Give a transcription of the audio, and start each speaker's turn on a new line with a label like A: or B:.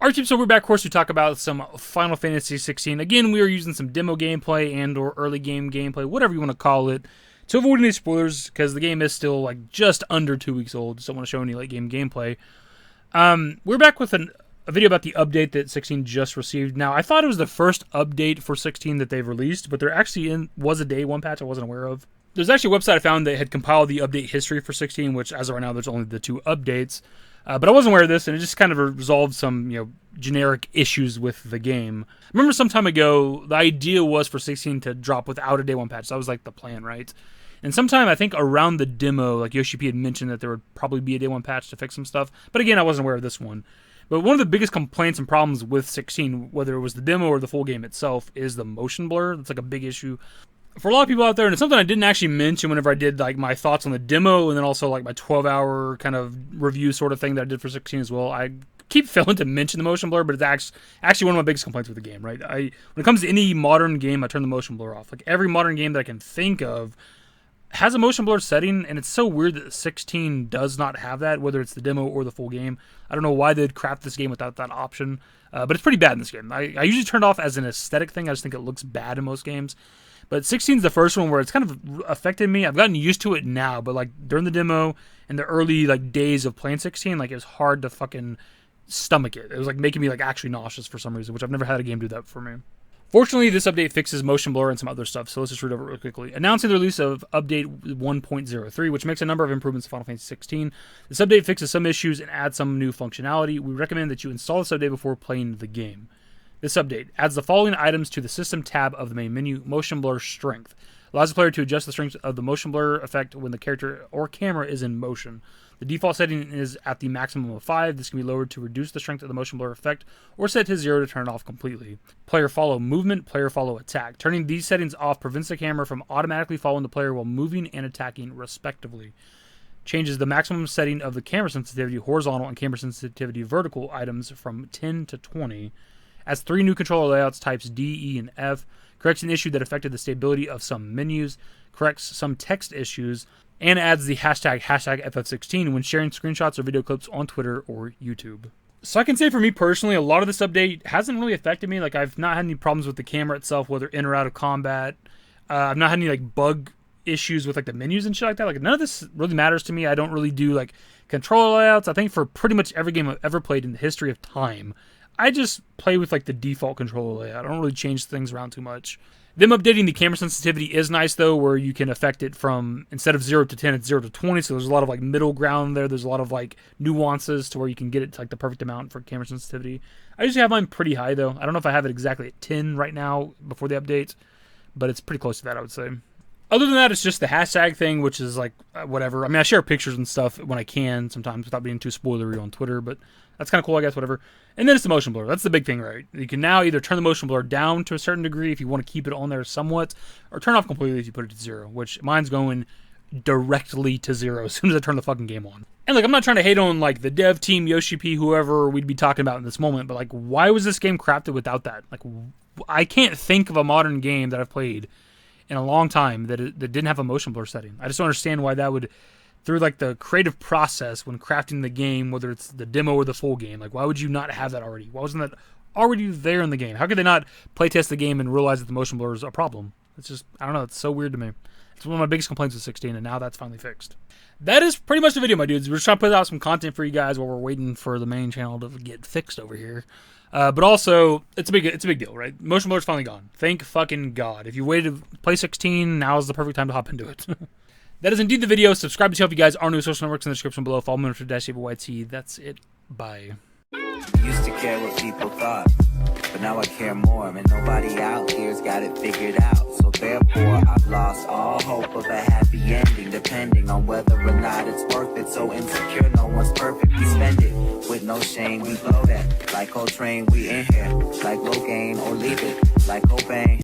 A: Alright, team, so we're back, of course, to talk about some Final Fantasy XVI. Again, we are using some demo gameplay and or early game gameplay, whatever you want to call it, to avoid any spoilers, because the game is still like just under 2 weeks old. Just don't want to show any late game gameplay. We're back with a video about the update that 16 just received. Now, I thought it was the first update for 16 that they've released, but there actually was a day one patch I wasn't aware of. There's actually a website I found that had compiled the update history for 16, which as of right now, there's only the 2 updates. But I wasn't aware of this, and it just kind of resolved some, generic issues with the game. I remember some time ago, the idea was for 16 to drop without a day one patch. That was like the plan, right? And sometime, I think around the demo, like Yoshi P had mentioned that there would probably be a day one patch to fix some stuff. But again, I wasn't aware of this one. But one of the biggest complaints and problems with 16, whether it was the demo or the full game itself, is the motion blur. That's like a big issue for a lot of people out there, and it's something I didn't actually mention whenever I did like my thoughts on the demo, and then also like my 12-hour kind of review sort of thing that I did for 16 as well. I keep failing to mention the motion blur, but it's actually one of my biggest complaints with the game, right? When it comes to any modern game, I turn the motion blur off. Like every modern game that I can think of has a motion blur setting, and it's so weird that 16 does not have that, whether it's the demo or the full game. I don't know why they'd craft this game without that option, but it's pretty bad in this game. I usually turn it off as an aesthetic thing. I just think it looks bad in most games. But 16 is the first one where it's kind of affected me. I've gotten used to it now, but like during the demo and the early like days of playing 16, like it was hard to fucking stomach it. It was like making me like actually nauseous for some reason, which I've never had a game do that for me. Fortunately, this update fixes motion blur and some other stuff, so let's just read over it real quickly. Announcing the release of Update 1.03, which makes a number of improvements to Final Fantasy 16. This update fixes some issues and adds some new functionality. We recommend that you install this update before playing the game. This update adds the following items to the System tab of the main menu. Motion blur strength. Allows the player to adjust the strength of the motion blur effect when the character or camera is in motion. The default setting is at the maximum of 5. This can be lowered to reduce the strength of the motion blur effect, or set to 0 to turn it off completely. Player follow movement, player follow attack. Turning these settings off prevents the camera from automatically following the player while moving and attacking respectively. Changes the maximum setting of the camera sensitivity horizontal and camera sensitivity vertical items from 10 to 20. Adds 3 new controller layouts types D, E, and F. Corrects an issue that affected the stability of some menus. Corrects some text issues. And adds the hashtag FF16 when sharing screenshots or video clips on Twitter or YouTube. So I can say for me personally, a lot of this update hasn't really affected me. Like I've not had any problems with the camera itself, whether in or out of combat. I've not had any like bug issues with like the menus and shit like that. Like none of this really matters to me. I don't really do like controller layouts. I think for pretty much every game I've ever played in the history of time, I just play with like the default controller layout. I don't really change things around too much. Them updating the camera sensitivity is nice though, where you can affect it from, instead of 0 to 10, it's 0 to 20. So there's a lot of like middle ground there. There's a lot of like nuances to where you can get it to like the perfect amount for camera sensitivity. I usually have mine pretty high though. I don't know if I have it exactly at 10 right now before the update, but it's pretty close to that, I would say. Other than that, it's just the hashtag thing, which is like whatever. I mean, I share pictures and stuff when I can sometimes without being too spoilery on Twitter, but that's kind of cool, I guess, whatever. And then it's the motion blur. That's the big thing, right? You can now either turn the motion blur down to a certain degree if you want to keep it on there somewhat, or turn off completely if you put it to 0, which mine's going directly to 0 as soon as I turn the fucking game on. And like, I'm not trying to hate on like the dev team, Yoshi P, whoever we'd be talking about in this moment, but like, why was this game crafted without that? Like, I can't think of a modern game that I've played in a long time that didn't have a motion blur setting. I just don't understand why that would, through like the creative process when crafting the game, whether it's the demo or the full game, like why would you not have that already? Why wasn't that already there in the game? How could they not playtest the game and realize that the motion blur is a problem? It's just, I don't know, it's so weird to me. It's one of my biggest complaints with 16, and now that's finally fixed. That is pretty much the video, my dudes. We're just trying to put out some content for you guys while we're waiting for the main channel to get fixed over here. But also, it's a big deal, right? Motion blur's finally gone. Thank fucking God. If you waited to play 16, now is the perfect time to hop into it. That is indeed the video. Subscribe to see if you guys are new. Social networks in the description below. Follow me on Twitter, @DashingDavidYT. That's it. Bye.
B: Used to care what people thought, but now I care more, and nobody out here's got it figured out. So therefore, I've lost all hope of a happy ending, depending on whether or not it's worth it. So insecure, no one's perfect. We spend it with no shame. We blow that like Coltrane. We in here like Logain, or leave it like Cobain.